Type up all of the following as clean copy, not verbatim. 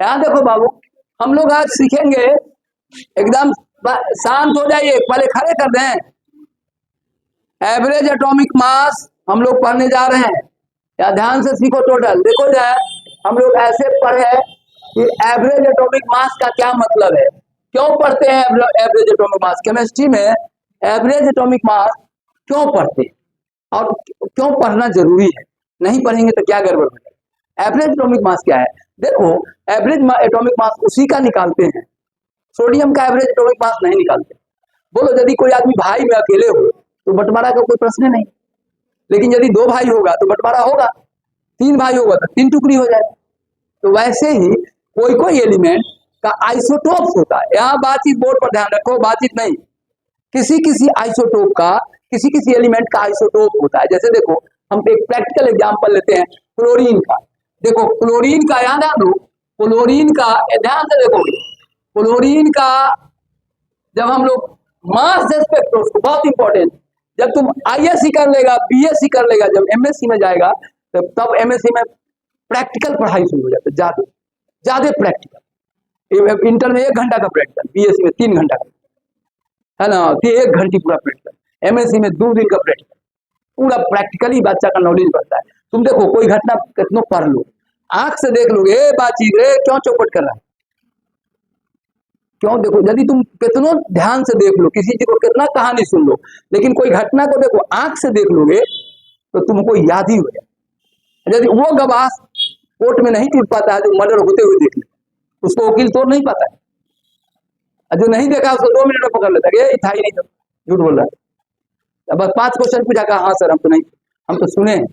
यहाँ देखो बाबू, हम लोग आज सीखेंगे, एकदम शांत हो जाइए, पहले खड़े कर दें। एवरेज एटॉमिक मास हम लोग पढ़ने जा रहे हैं, या ध्यान से सीखो। टोटल देखो जाए, हम लोग ऐसे पढ़े कि एवरेज एटॉमिक मास का क्या मतलब है, क्यों पढ़ते हैं एवरेज एटॉमिक मास। केमिस्ट्री में एवरेज एटॉमिक मास क्यों पढ़ते हैं और क्यों पढ़ना जरूरी है, नहीं पढ़ेंगे तो क्या गड़बड़ हो जाएगा। एवरेज एटॉमिक मास क्या है, देखो एवरेज एटॉमिक मास उसी का निकालते हैं, सोडियम का एवरेज एटॉमिक मास नहीं निकालते। बोलो यदि कोई आदमी भाई में अकेले हो तो बंटवारा का कोई प्रश्न नहीं, लेकिन यदि 2 भाई होगा तो बंटवारा होगा, 3 भाई होगा तो 3 टुकड़ी हो जाएगा। तो वैसे ही कोई कोई एलिमेंट का आइसोटोप्स होता है। यहाँ बातचीत बोर्ड पर ध्यान रखो, बातचीत नहीं, किसी किसी आइसोटोप का, किसी किसी एलिमेंट का आइसोटोप होता है। जैसे देखो, हम एक प्रैक्टिकल एग्जांपल लेते हैं क्लोरीन का। देखो क्लोरीन का याद है, क्लोरीन का ध्यान से देखो, क्लोरीन का जब हम लोग मास स्पेक्ट्रोस्कोपी, बहुत इंपॉर्टेंट, जब तुम आईएससी कर लेगा, बीएससी कर लेगा, जब एमएससी में जाएगा तब एमएससी में प्रैक्टिकल पढ़ाई शुरू हो जाता है, ज्यादा ज्यादा प्रैक्टिकल। इंटर में 1 घंटा का प्रैक्टिकल, बीएससी में 3 घंटा का, है ना, 1 घंटे पूरा प्रैक्टिकल। एमएससी में 2 दिन का प्रैक्टिकल, पूरा प्रैक्टिकली बच्चा का नॉलेज बढ़ता है। तुम देखो कोई घटना कितनों पढ़ लो, आंख से देख लोगे, बातचीत रे क्यों चौपट कर रहा है, क्यों। देखो यदि तुम कितनों ध्यान से देख लो, किसी चीज को कितना कहानी सुन लो, लेकिन कोई घटना को देखो आंख से देख लोगे तो तुमको याद ही हो जाए। यदि वो गवाह कोर्ट में नहीं टूट पाता है जो मर्डर होते हुए देख ले, उसको वकील तोड़ नहीं पाता है। जो नहीं देखा उसको 2 मिनट में पकड़ लेता है, ये था ही नहीं, तो झूठ बोल रहा है। बस 5 क्वेश्चन पूछा, कहा हाँ सर हम तो नहीं, हम तो सुने हैं।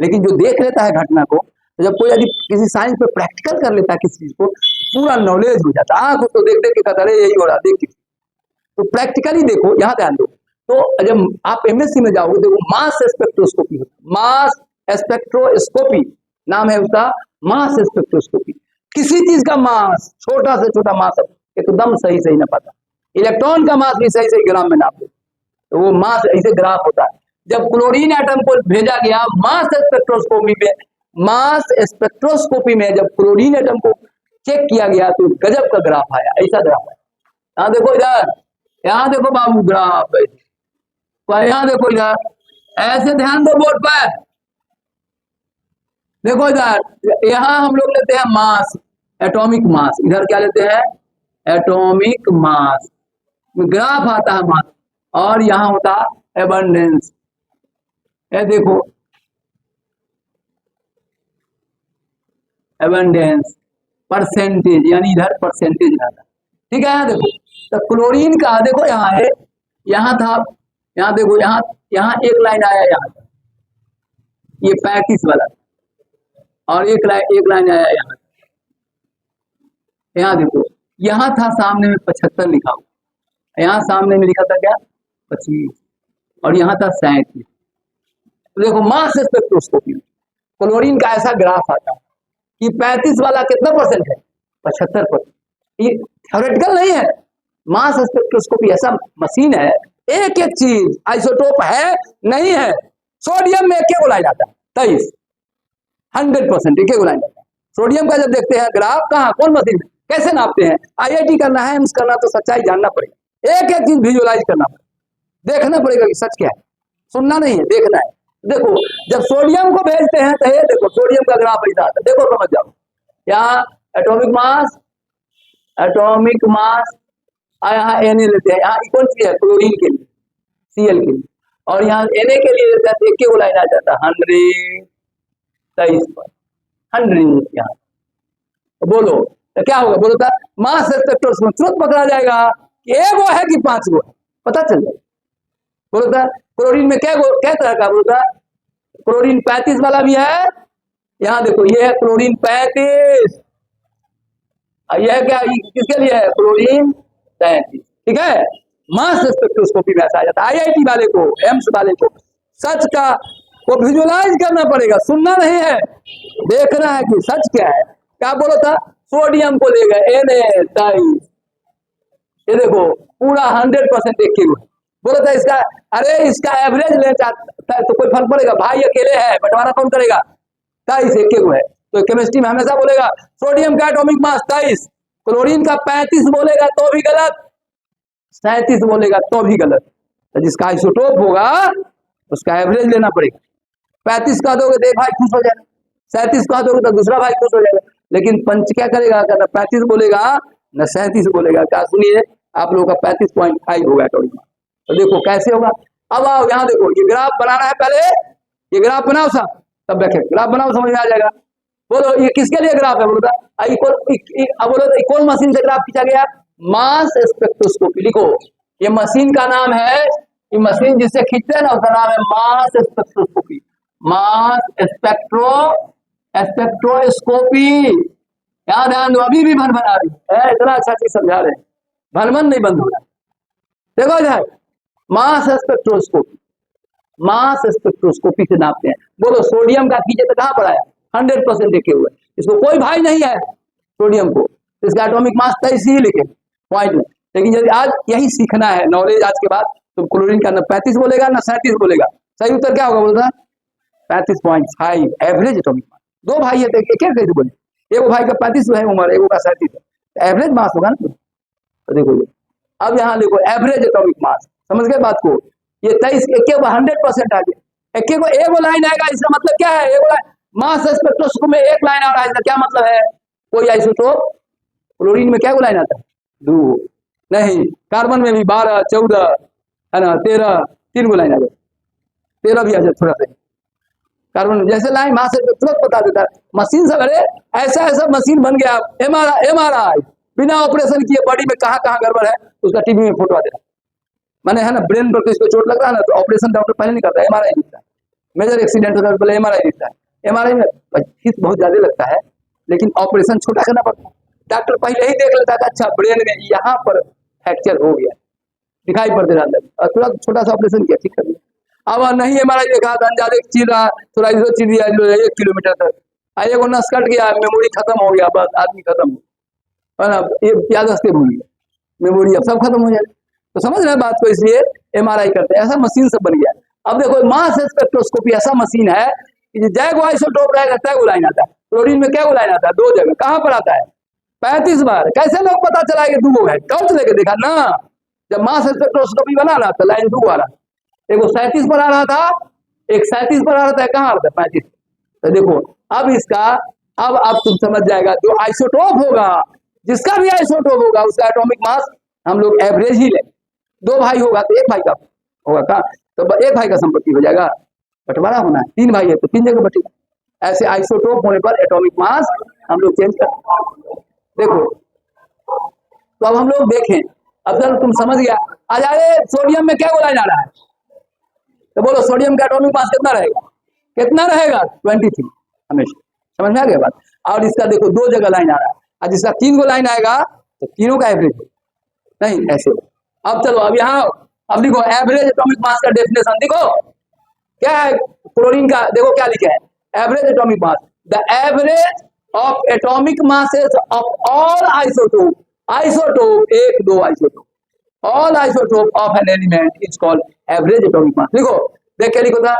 लेकिन जो देख लेता है घटना को, तो जब कोई यदि किसी साइंस पे प्रैक्टिकल कर लेता है किसी चीज को, पूरा नॉलेज हो जाता है। आंख उसको देख देख के कहता है यही हो रहा, देख। तो प्रैक्टिकली देखो, यहाँ ध्यान दो। तो जब आप एमएससी में जाओगे, देखो मास स्पेक्ट्रोस्कोपी होता है, मास स्पेक्ट्रोस्कोपी नाम है उसका, मास स्पेक्ट्रोस्कोपी। किसी चीज का मास, छोटा से छोटा मास एकदम सही सही ना पता, इलेक्ट्रॉन का मास भी सही सही ग्राम में नाप दो, तो वो मास ऐसे ग्राफ होता है। जब क्लोरीन एटम को भेजा गया मास स्पेक्ट्रोस्कोपी में, मास स्पेक्ट्रोस्कोपी में जब क्लोरीन एटम को चेक किया गया तो गजब का ग्राफ आया, ऐसा ग्राफ आया। यहाँ देखो इधर, यहाँ देखो बाबू ग्राफ, यहाँ देखो इधर, ऐसे ध्यान दो बोर्ड पर, देखो इधर, यहाँ हम लोग लेते हैं मास, एटॉमिक मास। इधर क्या लेते हैं, एटॉमिक मास, ग्राफ आता है मास, और यहाँ होता है एबंडेंस। ये देखो एबंडेंस, परसेंटेज, यानी इधर परसेंटेज आता है, ठीक है। यहाँ देखो, तो क्लोरीन का देखो यहाँ है, यहाँ था, यहाँ देखो, यहाँ एक लाइन आया, यहाँ ये 35 वाला, और एक लाइन आया यहाँ, यहाँ देखो, यहाँ था सामने में 75 लिखा हुआ, यहाँ सामने में लिखा था क्या 25, और यहाँ था 37। तो देखो मास स्पेक्ट्रोस्कोपी में क्लोरीन का ऐसा ग्राफ आता है कि 35 वाला कितना परसेंट है, 75%। ये थ्योरेटिकल नहीं है, मास स्पेक्ट्रोस्कोपी ऐसा मशीन है, एक एक चीज आइसोटोप है नहीं है। सोडियम में एक लाइन आता है 23, 100% एक लाइन आता है। सोडियम का जब देखते हैं ग्राफ, कहाँ, कौन मशीन में, कैसे नापते हैं, आईआईटी करना है, एम्स करना, तो सच्चाई जानना पड़ेगा, एक एक चीज विजुअलाइज करना पड़ेगा, देखना पड़ेगा कि सच क्या है, सुनना नहीं है, देखना है। देखो जब सोडियम को भेजते हैं तो ये देखो सोडियम का ग्राफ ऐसा आता है, देखो समझ जाओ। यहाँ एटॉमिक मास, एटॉमिक मास, यहाँ Na लेते हैं, यहाँ कौन सी है, क्लोरीन के लिए, Cl के लिए, और यहाँ Na के लिए लेते हैं, एक के लाइन आ जाता है 123 पर 100 यहाँ। तो बोलो तो क्या होगा, बोलो था मास स्पेक्ट्रोस्कोपी तुरंत पकड़ा जाएगा कि 1 गो है कि 5 गो है, पता चल जाएगा। बोलो था क्लोरीन में क्या तरह का, बोलो था क्लोरीन 35 वाला भी है, यहाँ देखो ये है क्लोरीन 35, यह क्या, किसके लिए है, क्लोरीन 37, ठीक है। मास स्पेक्ट्रोस्कोपी में ऐसा आ जाता है। आईआईटी वाले को, एम्स वाले को सच का को विजुअलाइज करना पड़ेगा, सुनना नहीं है, देखना है कि सच क्या है। क्या बोला था, सोडियम को ले गए Na23, ये देखो पूरा 100% एक किलो। बोला था इसका, अरे इसका एवरेज ले चाहता है तो कोई फर्क पड़ेगा, भाई अकेले है, बंटवारा कौन करेगा, 23 एक किलो है, तो केमिस्ट्री में हमेशा बोलेगा सोडियम का एटॉमिक मास 23, क्लोरीन का 35 बोलेगा तो भी गलत, 37 बोलेगा तो भी गलत। तो जिसका आइसोटोप होगा उसका एवरेज लेना पड़ेगा। 35 का दोगे तो एक भाई खुश हो जाएगा, 37 का दोगे तो दूसरा भाई खुश हो जाएगा। लेकिन पंच क्या करेगा, कहता 35 बोलेगा न 37 बोलेगा। क्या सुनिए, आप लोगों का 35.5 होगा एटॉमिक मास। तो देखो कैसे होगा। अब आओ यहाँ देखो, ये ग्राफ बनाना है, पहले ये ग्राफ बनाओ सब, तब देखें ग्राफ बनाओ, समझ में आ जाएगा। बोलो ये किसके लिए ग्राफ है, बोलो बोलो कौन मशीन से ग्राफ खींचा गया, मास स्पेक्ट्रोस्कोपी। लिखो ये मशीन का नाम है, ये मशीन जिससे खींचते हैं ना उसका नाम है मास स्पेक्ट्रोस्कोपी। मास स्पेक्ट्रोस्कोपी, याद ध्यान दो, अभी भी भन बना रही है, इतना अच्छा चीज समझा रहे हैं, भन नहीं बंद हो रहा। देखो इधर मास स्पेक्ट्रोस्कोपी, मास स्पेक्ट्रोस्कोपी से नापते हैं। बोलो सोडियम का खींचे तो कहां पर आया, 100% लिखे हुए, इसको कोई भाई नहीं है सोडियम को, इसका एटॉमिक मास 23 ही लिखे पॉइंट में। लेकिन यदि आज यही सीखना है नॉलेज आज के बाद, तो क्लोरीन का न 35 बोलेगा न 37 बोलेगा, सही उत्तर क्या होगा बोलता 35.5 एवरेज एटॉमिक मास। दो भाई है तो एक कैसे बोले, एक भाई का 35 है उम्र, एक का 37 है, एवरेज मास होगा ना। तो देखो अब यहाँ देखो एवरेज एटॉमिक मास, समझ गए बात को। ये 23 एक 100% आ गया, एक लाइन आएगा, इसका मतलब क्या है, एक लाइन मास स्पेक्ट्रोस्कोपी में एक लाइन आ रहा है, इसका क्या मतलब है, कोई आइसोटोप क्लोरीन में क्या लाइन आता है, 2 नहीं, कार्बन में भी 12 14 है ना, 13, 3 लाइन आ जाए, 13 भी आ जाए थोड़ा सा कार्बन, जैसे लाइन मास से तुरंत बता देता है मशीन से। अरे ऐसा ऐसा मशीन बन गया, एमआरआई बिना ऑपरेशन किए बॉडी में कहाँ कहाँ गड़बड़ है उसका टीवी में फोटो आ दे रहा। मैंने है ना ब्रेन पर किसी को चोट लग रहा है ना, तो ऑपरेशन डॉक्टर पहले नहीं करता, एमआरआई दिखता है। मेजर एक्सीडेंट होता है पहले एमआरआई दिखता है। एमआरआई में फीस बहुत ज्यादा लगता है, लेकिन ऑपरेशन छोटा करना पड़ता है। डॉक्टर पहले ही देख लेता है अच्छा ब्रेन में यहाँ पर फ्रैक्चर हो गया, दिखाई पड़ते रहता है, तुरंत छोटा सा ऑपरेशन किया, ठीक कर दिया। अब नहीं एमआरआई देखा था ज्यादा चीर रहा, थोड़ा इधर चीर दिया 1 किलोमीटर तक, एक नस कट गया, मेमोरी खत्म हो गया, बस आदमी खत्म है ना, ये याददाश्त भूल गया, मेमोरी अब सब खत्म हो जाए। तो समझ रहे बात को, इसलिए एमआरआई करते हैं, ऐसा मशीन सब बन गया। अब देखो मास स्पेक्ट्रोस्कोपी ऐसा मशीन है कि जय आइसोटोप रहेगा तय लाइन आता है, क्लोरीन में क्या लाइन आता है, 2 जगह, कहां पर आता है 35 बार। कैसे लोग पता चला कि 2 है, टॉर्च लेके देखा ना, जब मास स्पेक्ट्रोस्कोपी बना रहा था लाइन 2 आ रहा, एक 37 पर आ रहा था, एक 37 पर आ रहा था, कहां आता है 35। तो देखो अब इसका, अब तुम समझ जाएगा, जो आइसोटोप होगा, जिसका भी आइसोटोप होगा उसका एटॉमिक मास हम लोग एवरेज ही ले। 2 भाई होगा तो 1 भाई का होगा का, तो 1 भाई का संपत्ति हो जाएगा, बंटवारा होना है, 3 भाई है तो 3 जगह बटेगा। ऐसे आइसोटोप होने पर एटॉमिक मास हम लोग चेंज कर। देखो तो अब हम लोग देखें, अब जब तुम समझ गया, आ जाए सोडियम में क्या लाइन आ रहा है, तो बोलो सोडियम का एटॉमिक मास कितना रहेगा, कितना रहेगा 23, हमेशा समझ में आ गया बात। और इसका देखो 2 जगह लाइन आ रहा है, और जिसका 3 लाइन आएगा तो तीनों का एवरेज नहीं ऐसे। अब चलो अब यहाँ अब देखो एवरेज एटॉमिक मास का डेफिनेशन देखो क्या है, क्लोरीन का देखो क्या लिखा है, average atomic mass, the average of atomic masses of all isotope, isotope 1 2 isotope, all isotope of an element is called average atomic mass। लिखो देख क्या लिखो था,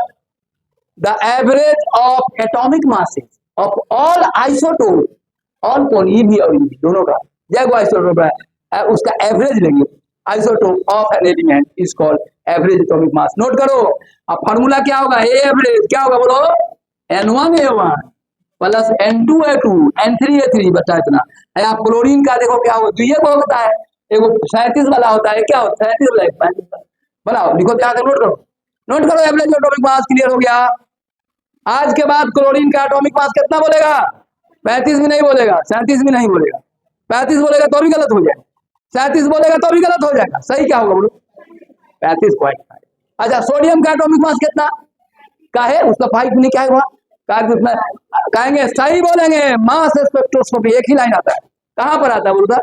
the average of atomic masses of all isotope, all कौन ई भी और ई दोनों का जब आइसोटोप है उसका एवरेज लेंगे, isotope of an element is called average atomic mass. Note करो, अब फार्मूला क्या होगा, ए एवरेज क्या होगा बोलो, N1A1 प्लस N2A2 N3A3 बचा इतना है। आप क्लोरीन का देखो क्या होगा, द्वितीय को होता है, एक 37 वाला होता है, क्या होता है 37 वाला 35 बनाओ, लिखो क्या, नोट करो, नोट करो, एवरेज एटॉमिक मास क्लियर हो गया। आज के बाद क्लोरीन का एटॉमिक मास कितना बोलेगा, 35 भी नहीं बोलेगा, 37 भी नहीं बोलेगा, 35 बोलेगा तो भी गलत हो जाएगा, 37 बोलेगा तो भी गलत हो जाएगा, सही क्या होगा बोलो 35.5। अच्छा सोडियम का एटॉमिक मास कितना का है, उसका 5 नहीं क्या है वहां कितना कहेंगे, सही बोलेंगे, मास स्पेक्ट्रोस्कोपी एक ही लाइन आता है, कहां पर आता है बोलता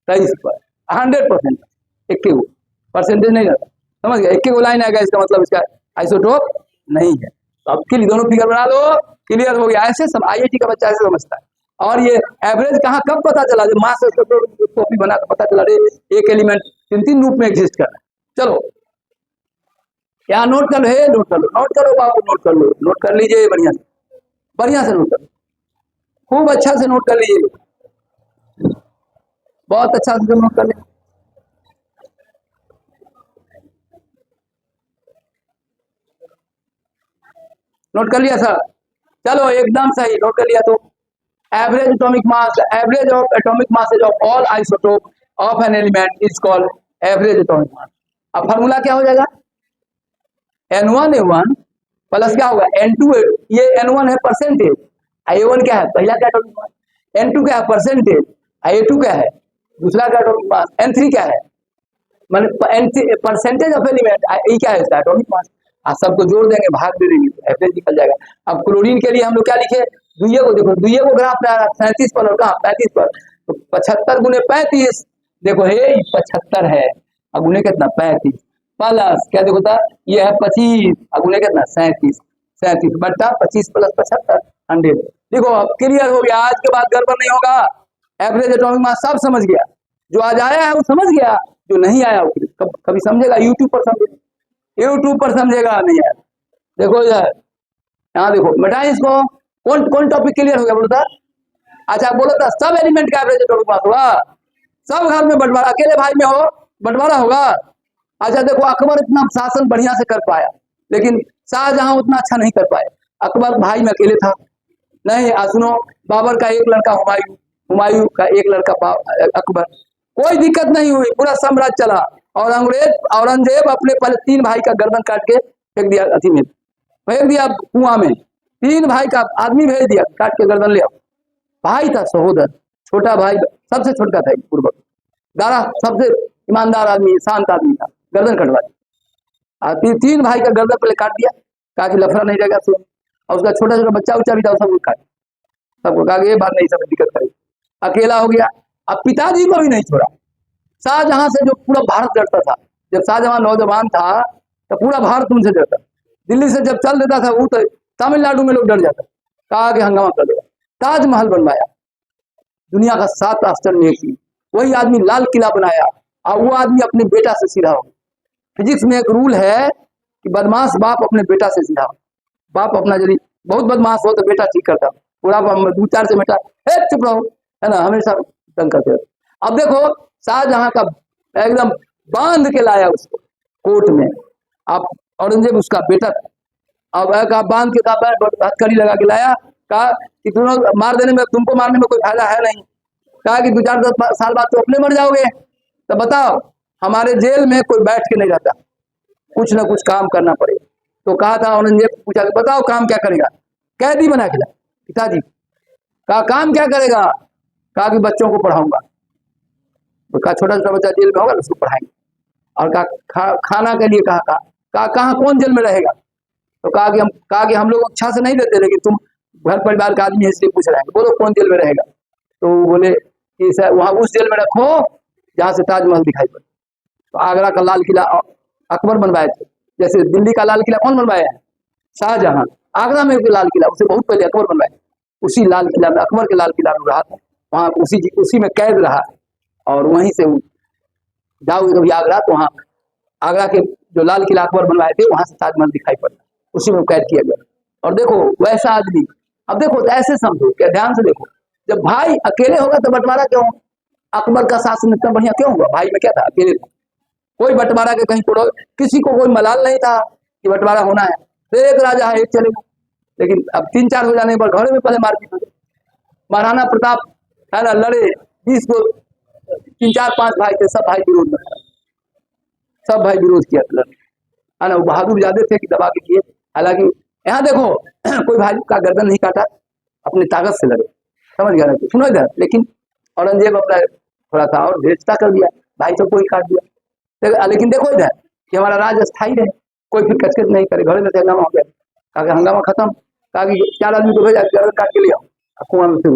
23 पर, 100%, 21 परसेंटेज नहीं रहता, समझ गया, 21 लाइन आएगा, इसका मतलब इसका आइसोटोप नहीं है। तो अब के लिए दोनों फिगर बना लो, क्लियर हो गया। ऐसे सब आईआईटी का बच्चा ऐसे समझता है। और ये एवरेज कहाँ कब पता चला, जब मास स्पेक्ट्रोस्कोपी बना तो पता चला रे एक एलिमेंट 3 रूप में एग्जिस्ट कर रहा है। चलो यहाँ नोट कर लो, नोट कर लो, नोट करो बाबू, नोट कर लो, नोट कर लीजिए बढ़िया से नोट कर लो। खूब अच्छा से नोट कर लीजिए, बहुत अच्छा से नोट कर लीजिए। नोट कर लिया सर? चलो एकदम सही, नोट कर लिया। तो average atomic mass, average of atomic masses of all isotope of an element is called average atomic mass. अब फार्मूला क्या हो जाएगा? N1A1 प्लस क्या होगा N2, ये N1 है परसेंटेज, A1 क्या है पहला का एटॉमिक मास, N2 क्या है परसेंटेज, A2 क्या है दूसरा का एटॉमिक मास, N3 क्या है मतलब परसेंटेज ऑफ एलिमेंट, ये क्या है इसका एटॉमिक मास। आप सबको जोड़ देंगे, भाग दे देंगे, एवरेज निकल जाएगा। अब क्लोरीन के लिए हम लोग क्या लिखे, दुइये को देखो, दुइये को ग्राफ में आ रहा 37 पर और कहा 35 पर, तो 75 गुने 35, देखो हे 75 है, अब गुने कितना 35 प्लस क्या देखो था ये है 25, अब गुने कितना 37, 37 बट्टा 25 प्लस 75 100। देखो अब क्लियर हो गया, आज के बाद गड़बड़ नहीं होगा। एवरेज एटॉमिक मास सब समझ गया, जो आज आया है वो समझ गया, जो नहीं आया वो कभी समझेगा यूट्यूब पर समझेगा, यूट्यूब पर समझेगा नहीं आया। देखो यार यहाँ देखो मिटाई इसको, कौन कौन टॉपिक क्लियर हो गया बोलता? अच्छा बोला था सब एलिमेंट का एवरेज एटॉमिक मास होगा, सब घर में बंटवारा, अकेले भाई में हो बंटवारा होगा। अच्छा देखो अकबर इतना शासन बढ़िया से कर पाया, लेकिन शाहजहां उतना अच्छा नहीं कर पाए। अकबर भाई में अकेले था, नहीं सुनो, बाबर का एक लड़का हुमायूं, हुमायूं का एक लड़का अकबर, कोई दिक्कत नहीं हुई, पूरा साम्राज्य चला। और औरंगजेब अपने पहले 3 भाई का गर्दन काट के फेंक दिया, अथी में फेंक दिया कुआं में, 3 भाई का आदमी भेज दिया, काट के गर्दन ले आओ। भाई था सहोदर, छोटा भाई सबसे छोटा था पूर्वक, दारा सबसे ईमानदार आदमी, शांत आदमी था, गर्दन कटवा दी। 3 भाई का गर्दन पहले काट दिया, कहा कि लफड़ा नहीं रहेगा सुन, और उसका छोटा छोटा बच्चा उच्चा भी था, सबको काट, सबको कहा ये बात नहीं, सब दिक्कत करेगी, अकेला हो गया। अब पिताजी को भी नहीं छोड़ा, शाहजहां से जो पूरा भारत डरता था, जब शाहजहां नौजवान था तो पूरा भारत उनसे डरता, दिल्ली से जब चल देता था वो तो तमिलनाडु में लोग डर जाता, कहा कि हंगामा कर देगा। ताजमहल बनवाया, दुनिया का 7 आश्चर्य में एक थी, वही आदमी लाल किला बनाया, और वो आदमी अपने बेटा से सीधा हो। फिजिक्स में एक रूल है कि बदमाश बाप अपने बेटा से सीधा हो, बाप अपना यदि बहुत बदमाश हो तो बेटा ठीक करता, पूरा 2-4 से बेटा चुप रहो, है ना, हमेशा तंग करते। अब देखो शाहजहां का एकदम बांध के लाया उसको कोर्ट में, अब औरंगजेब उसका बेटा था, अब बांध के हथकड़ी लगा के लाया, कहा कि तुम मार देने में, तुमको मारने में कोई फायदा है नहीं, कहा कि 2-4 साल बाद तो अपने मर जाओगे, तो बताओ हमारे जेल में कोई बैठ के नहीं रहता, कुछ ना कुछ काम करना पड़ेगा। तो कहा था औरंगजेब, पूछा बताओ काम क्या करेगा, कैदी बना के ला पिताजी, कहा काम क्या करेगा, कहा कि बच्चों को पढ़ाऊंगा, तो कहा छोटा छोटा बच्चा जेल में होगा उसको पढ़ाएंगे, और कहा खाना के लिए कहा कहाँ कौन जेल में रहेगा, तो कहा कि हम लोग अच्छा से नहीं देते, लेकिन तुम घर परिवार का आदमी है इसलिए पूछ रहे हैं, बोलो कौन जेल में रहेगा। तो बोले कि सर वहाँ उस जेल में रखो जहाँ से ताजमहल दिखाई पड़े। तो आगरा का लाल किला अकबर बनवाए थे, जैसे दिल्ली का लाल किला कौन बनवाया है, शाहजहां, आगरा में लाल किला उसे बहुत पहले अकबर बनवाए, उसी लाल किला में अकबर के लाल किला में रहा था, वहाँ उसी में कैद रहा, और वहीं से जाओ कभी आगरा, तो वहाँ आगरा के जो लाल किला अकबर बनवाए थे वहां से ताजमहल दिखाई पड़ता, उसी में कैद किया गया। और देखो वैसा आदमी, अब देखो तो ऐसे समझो, क्या ध्यान से देखो, जब भाई अकेले होगा तो बंटवारा क्यों, अकबर का शासन इतना बढ़िया क्यों हुआ, भाई में क्या था, अकेले कोई बंटवारा के कहीं पड़ो, किसी को कोई मलाल नहीं था कि बंटवारा होना है, तो एक राजा है एक चलेगा, लेकिन अब 3-4 हो जाने पर घर में पहले मारपीट हो गई। महाराणा प्रताप है ना लड़े, 20 को 3-4-5 भाई थे, सब भाई विरोध में, सब भाई विरोध किया था, है ना, वो बहादुर ज्यादा थे कि दबा के किए। हालांकि यहाँ देखो कोई भाई का गर्दन नहीं काटा, अपनी ताकत से लड़े, समझ गया ना, सुनो इधर, लेकिन औरंगजेब अपना थोड़ा सा और ढेरता कर दिया, भाई सबको ही काट दिया। लेकिन देखो इधर कि हमारा राज स्थायी रहे, कोई फिर कचकच नहीं करे, घर में से हंगामा हो गया, कहा हंगामा खत्म, कहा कि 4 आदमी को भेजा गर्दन काट के ले आओ, कुआं में फिर।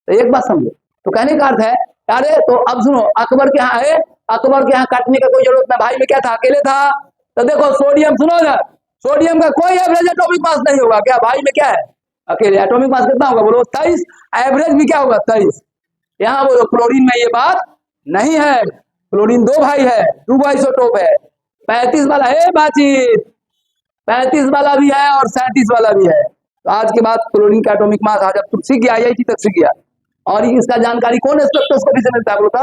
तो एक बात समझो, तो कहने का अर्थ है, अरे तो अब सुनो, अकबर के यहाँ है, अकबर के यहाँ काटने का कोई जरूरत नहीं, भाई में क्या था, अकेले था। तो देखो सोडियम, सुनो ना, सोडियम का कोई एवरेज एटॉमिक मास नहीं होगा, क्या भाई में क्या है, अकेले, एटॉमिक मास कितना होगा बोलो 23, एवरेज भी क्या होगा 23। यहाँ बोलो क्लोरीन में ये बात नहीं है, क्लोरीन 2 भाई है, 2 आइसोटोप है, 35 वाला है बातचीत, 35 वाला भी है और 37 वाला भी है, तो आज के बाद क्लोरीन का एटॉमिक मास आज अब तुम सीख गया, IIT तक सीख गया। और इसका जानकारी कौन स्पेक्ट्रोस्कोपी से मिलता है बोलता,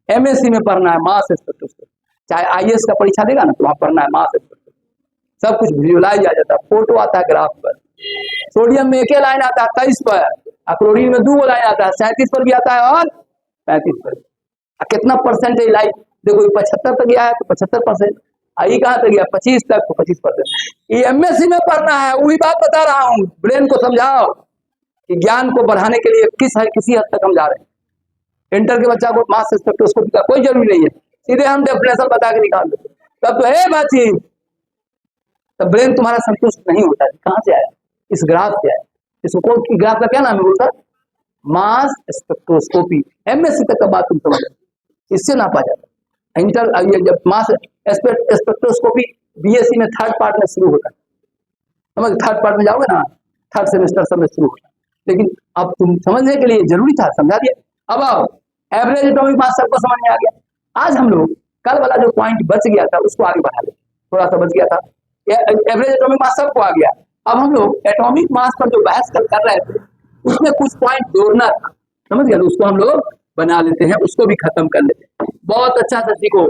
MSc में पढ़ना है मास स्पेक्ट्रोस्कोपी। चाहे IAS का परीक्षा देगा ना तो वहां पढ़ना है मास स्पेक्ट्रोस्कोपी। सब कुछ विजुअलाइज आ जाता है, फोटो आता है ग्राफ पर। सोडियम में एक लाइन आता है 23 पर, और क्लोरीन में 2 लाइन आता है, 37 पर भी आता है और 35 पर। कितना परसेंटेज लाइट देखो, 75 तक गया है तो 75%, आई कहाँ तक गया 25 तक तो 25%। ये MSc में पढ़ना है, वही बात बता रहा हूँ। ब्रेन को समझाओ कि ज्ञान को बढ़ाने के लिए किसी हद तक हम जा रहे हैं। इंटर के बच्चा को मास स्पेक्ट्रोस्कोपी का कोई जरूरी नहीं है, सीधे हम डेफिनेशन बता के निकाल देते, तब तो है बातचीत। तब ब्रेन तुम्हारा संतुष्ट नहीं होता है, कहाँ से आया, इस ग्राफ से आया। इसको कौन ग्राफ का क्या नाम है बोलता, मास स्पेक्ट्रोस्कोपी। MSc तक का बात तुम समझ, इससे नापा जाता है। इंटर जब मास स्पेक्ट्रोस्कोपी BSc में 3rd पार्ट में शुरू होता है, समझ 3rd पार्ट में जाओगे ना, 3rd सेमेस्टर सब में शुरू होता है। लेकिन अब तुम समझने के लिए जरूरी था, समझा दिया। अब आओ एवरेज एटॉमिक मास सबको समझ में आ गया। आज हम लोग कल वाला जो पॉइंट बच गया था उसको आगे बढ़ा ले, थोड़ा सा बच गया था, एवरेज एटॉमिक मास सबको आ गया। अब हम लोग एटॉमिक मास पर जो बहस कर रहे थे उसमें कुछ पॉइंट जोड़ना था, समझ गया, उसको हम लोग बना लेते हैं, उसको भी खत्म कर लेते हैं। बहुत अच्छा से सीखो,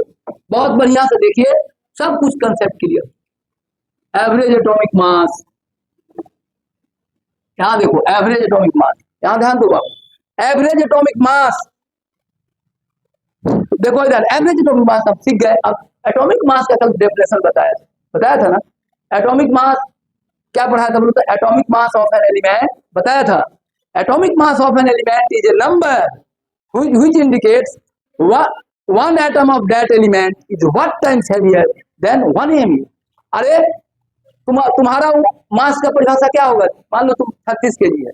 बहुत बढ़िया से देखिए, सब कुछ concept clear. Average atomic mass, यहाँ देखो एवरेज एटॉमिक मास, यहाँ ध्यान दो आप। एवरेज एटॉमिक मास देखो इधर, एवरेज एटॉमिक मास हम सीख गए। अब एटॉमिक मास का कल डेफिनेशन बताया था ना। एटॉमिक मास क्या पढ़ाया था बोलो, atomic mass of an element बताया था। Atomic mass of an element is a number which indicates one atom of that element is what times heavier than 1 mu। अरे तुम्हारा मास का परिभाषा क्या होगा, मान लो तुम 36 kg है,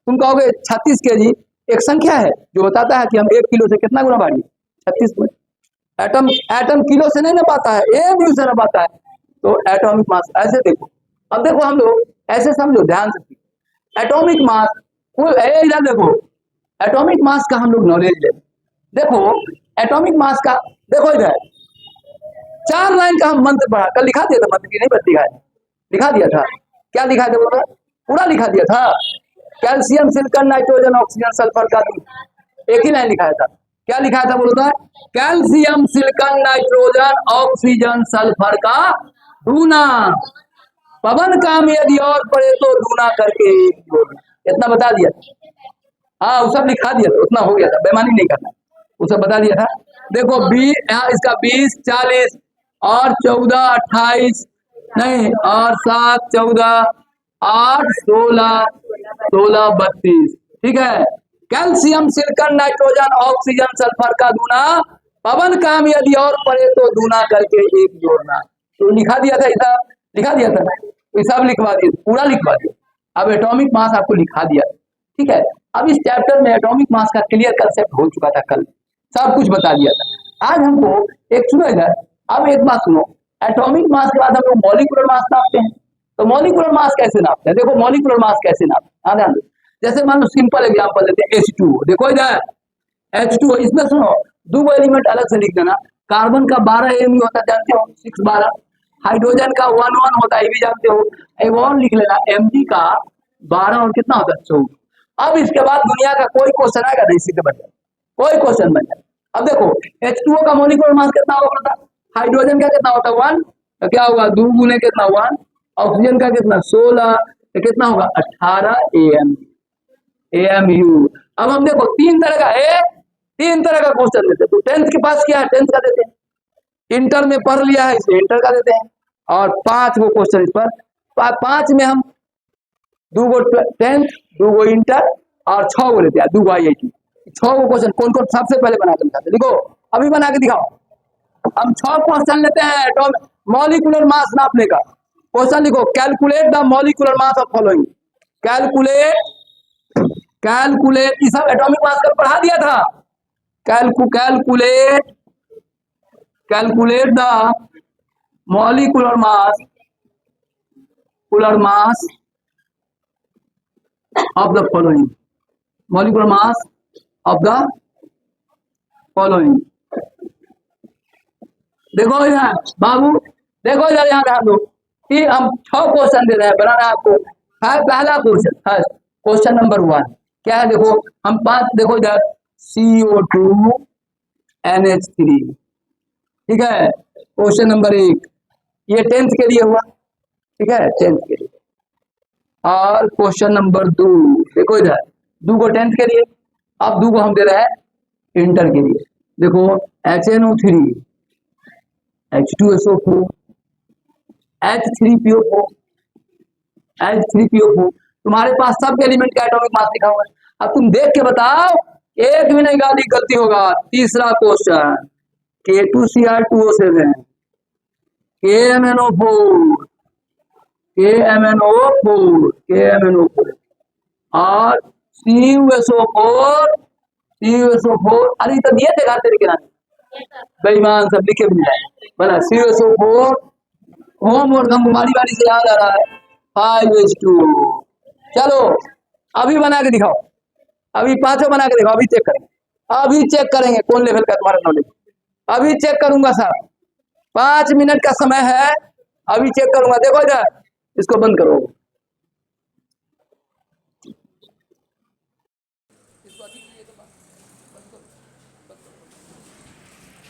तुम कहोगे 36 kg एक संख्या है जो बताता है कि हम 1 किलो से कितना गुना भारी, 36 गुना। एटम किलो से नहीं ना पाता है, mu से ना पाता है। तो एटॉमिक मास ऐसे देखो। अब देखो हम लोग ऐसे समझो, ध्यान से। एटॉमिक मास इधर देखो, एटॉमिक मास का हम लोग नॉलेज ले। देखो एटॉमिक मास का, देखो इधर 4 लाइन का हम मंत्र पढ़ा, कल लिखा दिया था मंत्र की नहीं बस लिखा दिया था। क्या लिखा था बोला, पूरा लिखा दिया था। Calcium silicon nitrogen oxygen sulphur का एक ही लाइन लिखाया था। क्या लिखाया था बोलता है, calcium silicon nitrogen oxygen sulphur का दूना, पवन का में यदि और पड़े तो दूना करके इतना बता दिया। हाँ वो सब लिखा दिया था, उतना हो गया था, बेईमानी नहीं करना, वो सब बता दिया था। देखो 20 यहाँ इसका 20 40 और 14 28 नहीं और 7 14 8 16 16 32, ठीक है। Calcium silicon nitrogen oxygen sulphur का दूना, पवन काम यदि और पड़े तो दूना करके 1 जोड़ना। तो लिखा दिया था, इतना लिखा दिया था, तो सब लिखवा दिया, पूरा लिखवा दिया। अब एटॉमिक मास आपको लिखा दिया, ठीक है। अब इस चैप्टर में एटॉमिक मास का क्लियर कंसेप्ट हो चुका था, कल सब कुछ बता दिया था। आज हमको एक सुनो इधर, अब एक बात सुनो, एटॉमिक मास के बाद हम लोग मॉलिक्यूलर मास नापते हैं। तो मॉलिक्यूलर मास कैसे नापते हैं, देखो मॉलिक्यूलर मास कैसे नापते हैं, ध्यान दो। जैसे मान लो सिंपल एग्जांपल लेते हैं H2O, देखो इधर H2O, इसमें सुनो 2 एलिमेंट अलग से लिख देना। कार्बन का 12 mu होता है, जानते हो 6 12। हाइड्रोजन का 1 1 होता है, ये भी जानते हो। एक और लिख लेना, Mg का 12 और कितना होता है 14। अब इसके बाद दुनिया का कोई क्वेश्चन आएगा नहीं, सीधे बन जाए कोई क्वेश्चन बन जाए। अब देखो H2O का मॉलिक्यूलर मास कितना होगा, हाइड्रोजन का कितना होता है 1, तो क्या होगा 2 गुने कितना 1, ऑक्सीजन का कितना 16, तो कितना होगा 18 AMU। अब हम देखो 3 तरह का है, 3 तरह का क्वेश्चन देते हैं। तो 10th के पास क्या है, 10th का देते हैं। इंटर में पढ़ लिया है इसे इंटर का देते हैं, और 5 गो क्वेश्चन इस पर। 5 में हम 2 गो 10th, 2 गो इंटर और 6 गो लेते हैं, 2 गो IIT। 6 गो क्वेश्चन कौन कौन सबसे पहले बना के दिखाते, देखो अभी बना के दिखाओ। हम 6 क्वेश्चन लेते हैं मॉलिक्यूलर मास नापने का। क्वेश्चन लिखो, calculate the molecular mass of following. Calculate ये सब एटॉमिक मास का पढ़ा दिया था। Calculate the molecular mass of the following, molecular mass of the following. देखो इधर बाबू, देखो इधर, यहाँ ध्यान दो कि हम 6 क्वेश्चन दे रहे हैं, बनाना आपको है पहला क्वेश्चन। फर्स्ट क्वेश्चन नंबर 1 क्या है, देखो हम 5, देखो इधर CO2 NH3, ठीक है। क्वेश्चन नंबर 1 ये 10th के लिए हुआ, ठीक है, 10th के लिए। और क्वेश्चन नंबर 2 देखो इधर 2 को 10th के लिए, अब 2 को हम दे रहे हैं इंटर के लिए। देखो HNO3 H2SO4 H3PO4 H3PO4, तुम्हारे पास सब एलिमेंट का एटॉमिक मास लिखा हुआ है। अब तुम देख के बताओ, एक भी नहीं गाली गलती होगा। तीसरा question K2Cr2O7 KMNO4 KMNO4 KMNO4 और CuSO4 अरे तो दिए थे तेरे के नाम बेईमान सब लिखे भी नहीं बना। CuSO4 होमवर्क हम बारी से याद आ रहा है 5H2। चलो अभी बना के दिखाओ, अभी पांचों बना के दिखाओ, अभी चेक करेंगे कौन लेवल का तुम्हारा नॉलेज। अभी चेक करूंगा सर, 5 मिनट का समय है, अभी चेक करूंगा। देखो इधर, इसको बंद करो।